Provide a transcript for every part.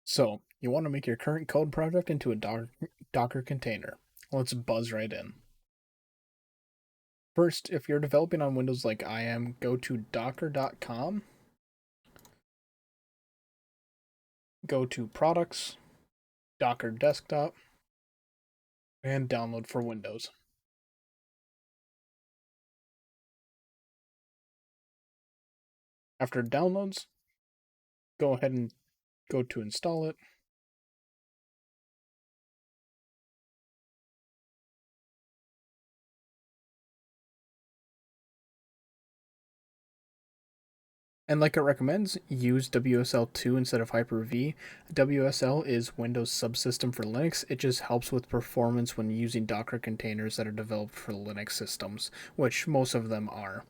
So, you want to make your current code project into a Docker container. Let's buzz right in. First, if you're developing on Windows like I am, go to docker.com, go to Products, Docker Desktop, and Download for Windows. After it downloads, go ahead and go to install it. And like it recommends, use WSL2 instead of Hyper-V. WSL is Windows subsystem for Linux. It just helps with performance when using Docker containers that are developed for Linux systems, which most of them are.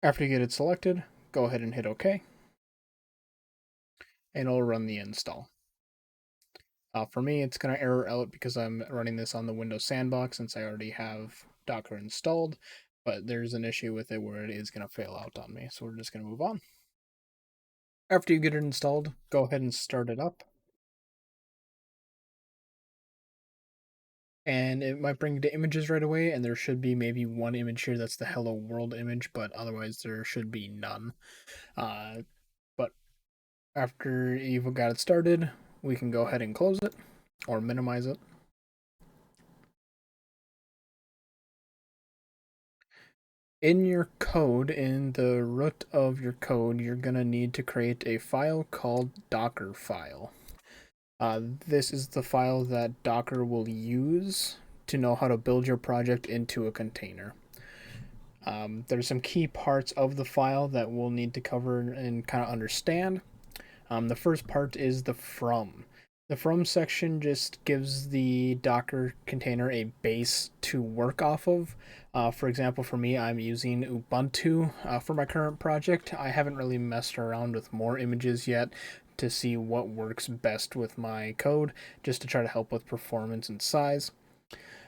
After you get it selected, go ahead and hit OK, and it'll run the install. For me, it's going to error out because I'm running this on the Windows Sandbox since I already have Docker installed, but there's an issue with it where it is going to fail out on me, so we're just going to move on. After you get it installed, go ahead and start it up. And it might bring you to images right away, and there should be maybe one image here that's the hello world image, but otherwise there should be none. But after you've got it started, we can go ahead and close it or minimize it. In your code, in the root of your code, you're going to need to create a file called Docker file. This is the file that Docker will use to know how to build your project into a container. There's some key parts of the file that we'll need to cover and kind of understand. The first part is the from. The from section just gives the Docker container a base to work off of. For example, for me, I'm using Ubuntu for my current project. I haven't really messed around with more images yet to see what works best with my code, just to try to help with performance and size.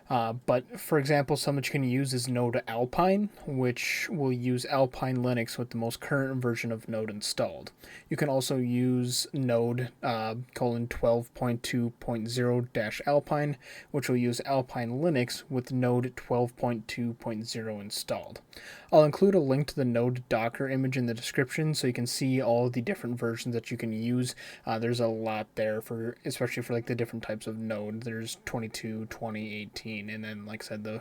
But for example, some that you can use is Node Alpine, which will use Alpine Linux with the most current version of Node installed. You can also use Node colon 12.2.0 Alpine, which will use Alpine Linux with Node 12.2.0 installed. I'll include a link to the Node Docker image in the description so you can see all the different versions that you can use. There's a lot there for, especially for like the different types of Node. There's 22, 20, 18, and then like I said, the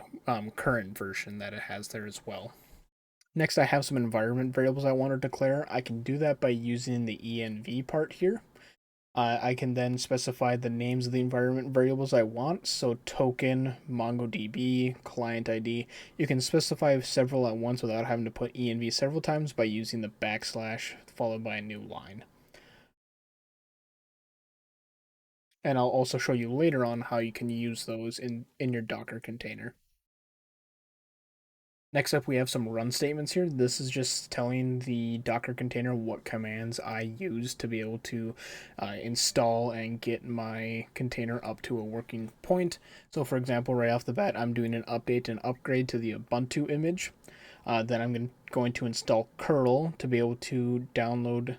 current version that it has there as well. Next, I have some environment variables I want to declare. I can do that by using the env part here. I can then specify the names of the environment variables I want. So token, MongoDB, client ID. You can specify several at once without having to put env several times by using the backslash followed by a new line. And I'll also show you later on how you can use those in your Docker container. Next up, we have some run statements here. This is just telling the Docker container what commands I use to be able to install and get my container up to a working point. So for example, right off the bat, I'm doing an update and upgrade to the Ubuntu image. Then I'm going to install curl to be able to download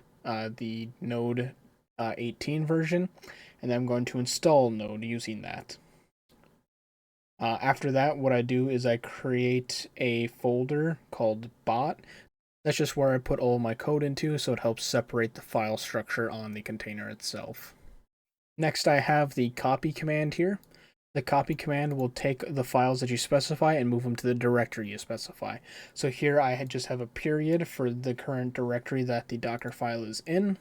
the Node 18 version. And then I'm going to install Node using that. After that, what I do is I create a folder called bot. That's just where I put all my code into, so it helps separate the file structure on the container itself. Next, I have the copy command here. The copy command will take the files that you specify and move them to the directory you specify. So here I just have a period for the current directory that the Docker file is in.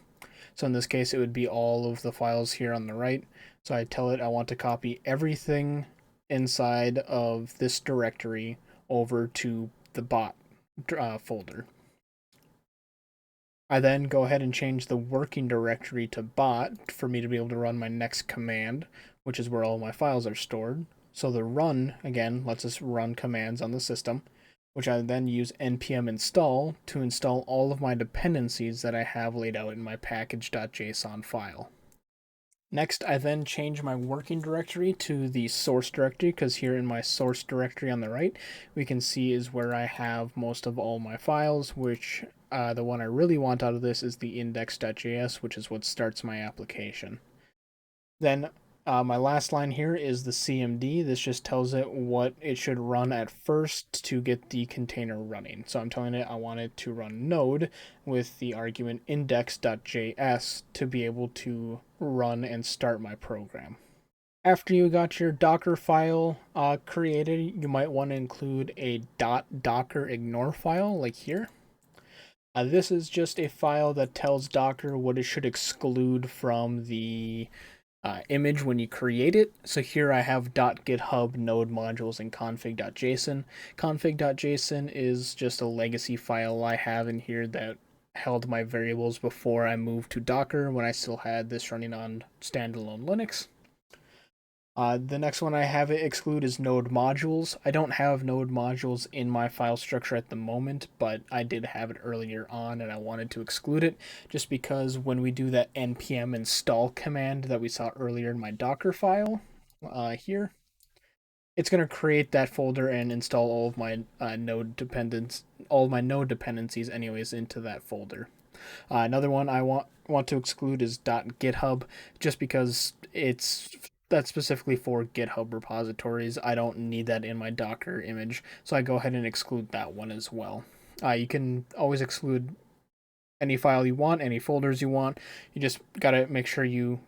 So in this case, it would be all of the files here on the right. So I tell it I want to copy everything inside of this directory over to the bot folder. I then go ahead and change the working directory to bot for me to be able to run my next command, which is where all my files are stored. So the run, again, lets us run commands on the system, which I then use npm install to install all of my dependencies that I have laid out in my package.json file. Next, I then change my working directory to the source directory because here in my source directory on the right, we can see is where I have most of all my files, which the one I really want out of this is the index.js, which is what starts my application. Then my last line here is the CMD. This just tells it what it should run at first to get the container running. So I'm telling it I want it to run node with the argument index.js to be able to run and start my program. After you got your Docker file created, you might want to include a .docker ignore file like here. This is just a file that tells Docker what it should exclude from the image when you create it. So here I have .github node modules and config.json. Config.json is just a legacy file I have in here that held my variables before I moved to Docker when I still had this running on standalone Linux. The next one I have it exclude is node modules. I don't have node modules in my file structure at the moment, but I did have it earlier on and I wanted to exclude it just because when we do that npm install command that we saw earlier in my Docker file here, it's going to create that folder and install all of my all of my node dependencies anyways into that folder. Another one I want to exclude is .github, just because that's specifically for GitHub repositories. I don't need that in my Docker image, so I go ahead and exclude that one as well. You can always exclude any file you want, any folders you want. You just gotta make sure you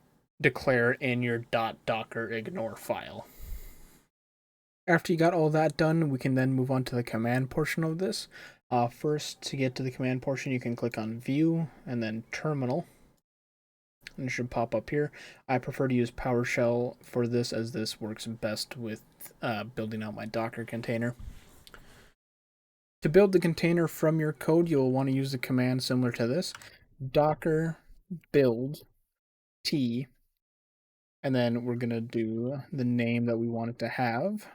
declare in your .docker ignore file. After you got all that done, we can then move on to the command portion of this. First, to get to the command portion, you can click on View and then Terminal, and it should pop up here. I prefer to use PowerShell for this as this works best with building out my Docker container. To build the container from your code, you'll want to use a command similar to this, docker build t, and then we're going to do the name that we want it to have.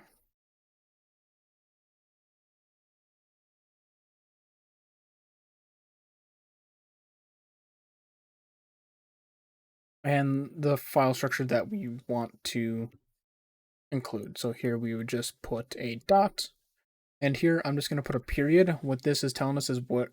And the file structure that we want to include. So here we would just put a dot, and here I'm just going to put a period. What this is telling us is what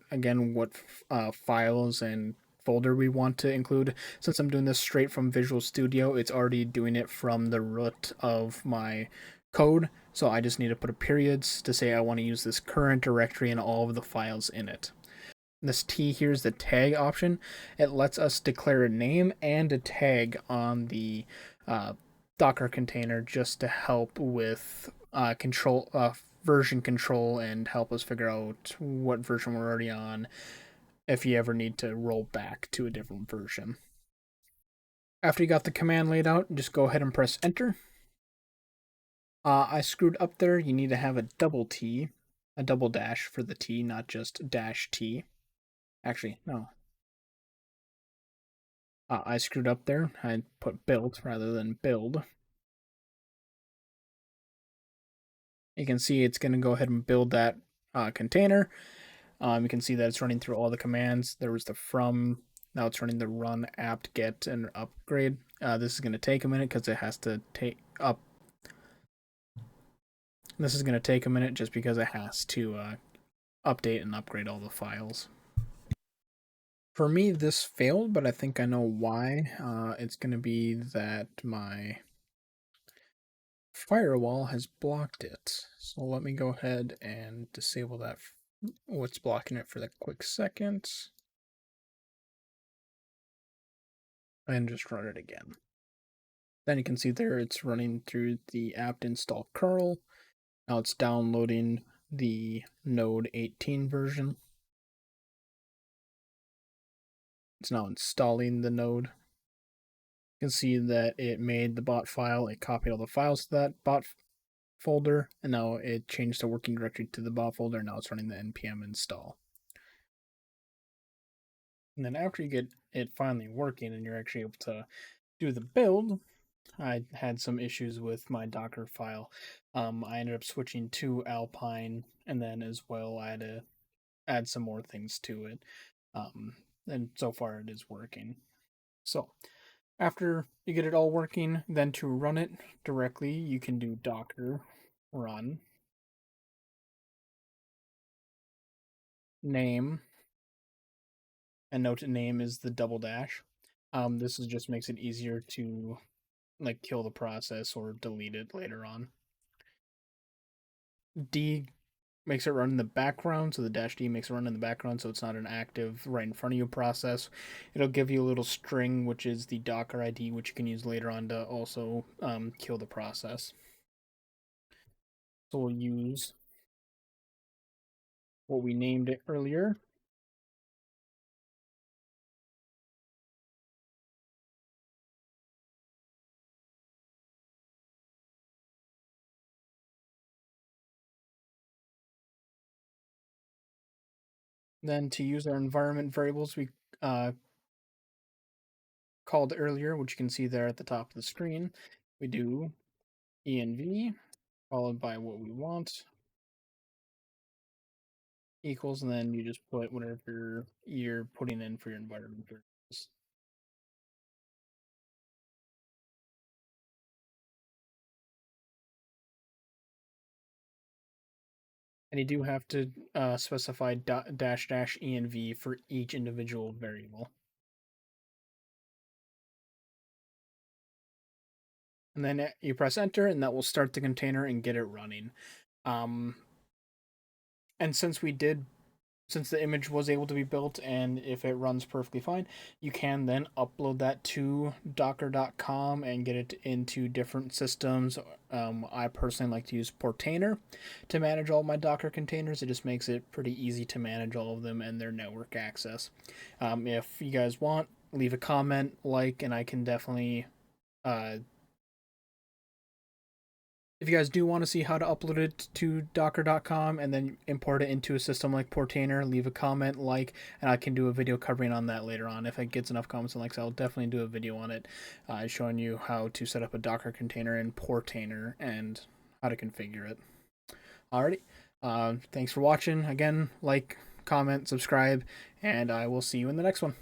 files and folder we want to include. Since I'm doing this straight from Visual Studio, it's already doing it from the root of my code. So I just need to put a periods to say I want to use this current directory and all of the files in it. This T here is the tag option. It lets us declare a name and a tag on the Docker container just to help with version control and help us figure out what version we're already on if you ever need to roll back to a different version. After you got the command laid out, just go ahead and press enter. I screwed up there. You need to have a double T, a double dash for the T, not just dash T. Actually, no. I screwed up there. I put built rather than build. You can see it's going to go ahead and build that container. You can see that it's running through all the commands. There was the from, now it's running the run, apt, get, and upgrade. This is going to take a minute because it has to take up. This is going to take a minute just because it has to update and upgrade all the files. For me, this failed, but I think I know why. It's going to be that my firewall has blocked it. So let me go ahead and disable that, what's blocking it for the quick second. And just run it again. Then you can see there it's running through the apt install curl. Now it's downloading the Node 18 version. It's now installing the node. You can see that it made the bot file, it copied all the files to that bot folder, and now it changed the working directory to the bot folder. Now it's running the npm install. And then after you get it finally working and you're actually able to do the build, I had some issues with my Docker file. I ended up switching to Alpine, and then as well I had to add some more things to it. And so far it is working. So After you get it all working, then to run it directly, you can do docker run name, and note name is the double dash. This is just makes it easier to like kill the process or delete it later on. D makes it run in the background, so the dash D makes it run in the background, so it's not an active right in front of you process. It'll give you a little string, which is the Docker ID, which you can use later on to also kill the process. So we'll use what we named it earlier. Then to use our environment variables, we uh, called earlier, which you can see there at the top of the screen, we do env followed by what we want equals, and then you just put whatever you're putting in for your environment variables. And you do have to specify dash dash env for each individual variable. And then you press enter, and that will start the container and get it running. And since the image was able to be built, and if it runs perfectly fine, you can then upload that to docker.com and get it into different systems. I personally like to use Portainer to manage all my Docker containers. It just makes it pretty easy to manage all of them and their network access. If you guys want, leave a comment, like, and I can definitely if you guys do want to see how to upload it to docker.com and then import it into a system like Portainer, leave a comment, like, and I can do a video covering on that later on. If it gets enough comments and likes, I'll definitely do a video on it, showing you how to set up a Docker container in Portainer and how to configure it. Alrighty, thanks for watching. Again, like, comment, subscribe, and I will see you in the next one.